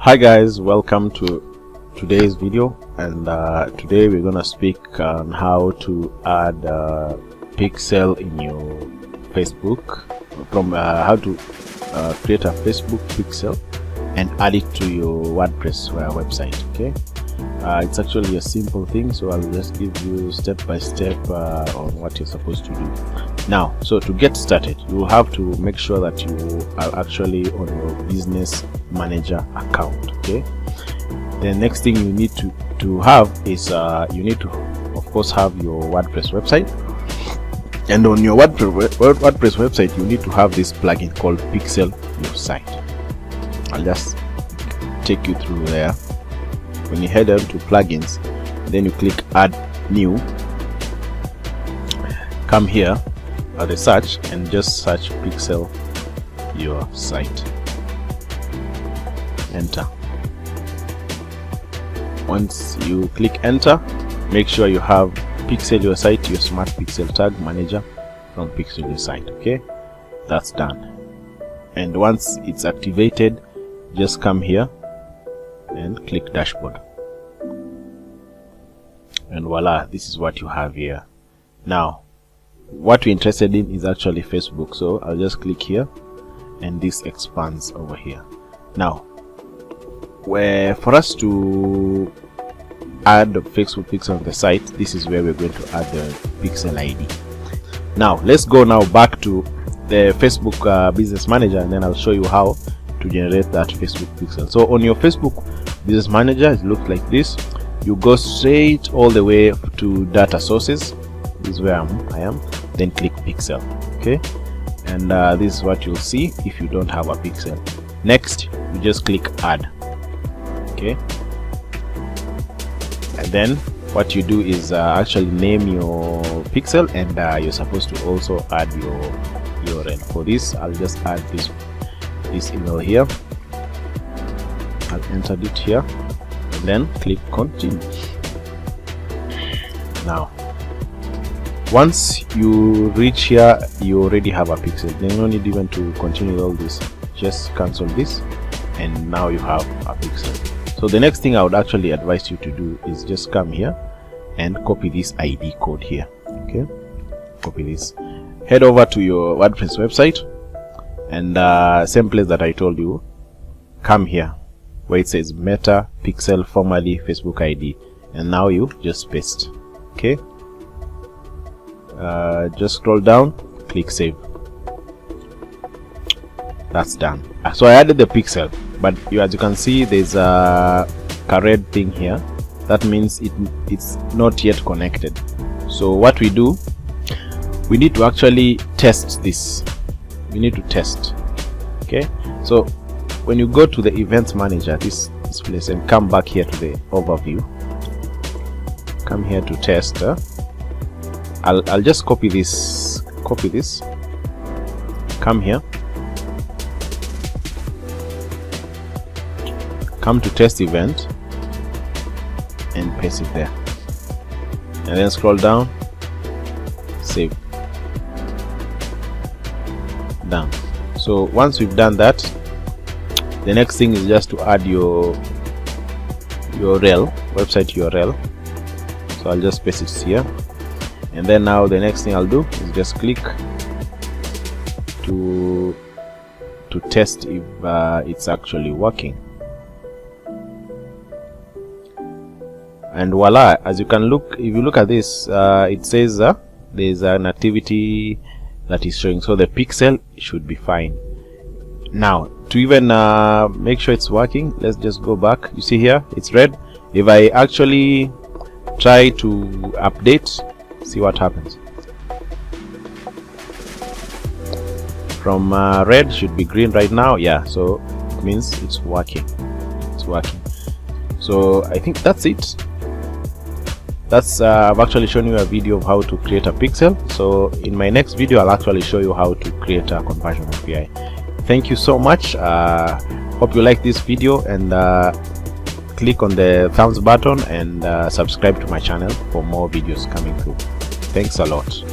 Hi guys, welcome to today's video, and today we're gonna speak on how to add a pixel in your Facebook, from how to create a Facebook pixel and add it to your WordPress website. Okay, it's actually a simple thing, so I'll just give you step by step on what you're supposed to do. Now, so to get started, you have to make sure that you are actually on your business manager account. Okay, the next thing you need to have is you need to of course have your WordPress website, and on your WordPress website you need to have this plugin called Pixel Your Site. I'll just take you through there. When you head on to plugins, then you click add new, come here at the search and just search Pixel Your Site. Enter. Once you click enter, make sure you have Pixel Your Site, your smart pixel tag manager from Pixel Your Site. Okay, that's done. And once it's activated, just come here and click dashboard, and voila, this is what you have here. Now what we're interested in is actually Facebook, so I'll just click here and this expands over here. Now, for us to add the Facebook pixel on the site, this is where we're going to add the pixel ID. Now let's go now back to the Facebook business manager, and then I'll show you how to generate that Facebook pixel. So on your Facebook business manager, it looks like this. You go straight all the way to data sources. This is where I am. Then click pixel. Okay, and this is what you'll see if you don't have a pixel. Next, you just click add. Okay, and then what you do is actually name your pixel, and you're supposed to also add your URL. For this, I'll just add this email here. I've entered it here, and then click continue. Now once you reach here, you already have a pixel. There's no need even to continue all this. Just cancel this, and now you have a pixel. So the next thing I would actually advise you to do is just come here and copy this ID code here. Okay, copy this, head over to your WordPress website, and same place that I told you, come here where it says meta pixel formerly Facebook ID, and now you just paste. Okay, just scroll down, click save. That's done. So I added the pixel, but as you can see, there's a red thing here. That means it's not yet connected. So what we do, we need to actually test this. We need to test. Okay, so when you go to the events manager, this place, and come back here to the overview, come here to test. I'll just copy this, come here, come to test event and paste it there, and then scroll down, save. Done. So once we've done that, the next thing is just to add your URL, website URL. So I'll just paste it here, and then now the next thing I'll do is just click to test if it's actually working. And voila, as you can look, if you look at this, it says there's an activity that is showing, so the pixel should be fine. Now to even make sure it's working, let's just go back. You see here it's red. If I actually try to update, see what happens. From red should be green right now. Yeah, so it means it's working. It's working. So I think that's it. That's I've actually shown you a video of how to create a pixel. So in my next video, I'll actually show you how to create a conversion API. Thank you so much. Hope you like this video, and click on the thumbs button and subscribe to my channel for more videos coming through. Thanks a lot.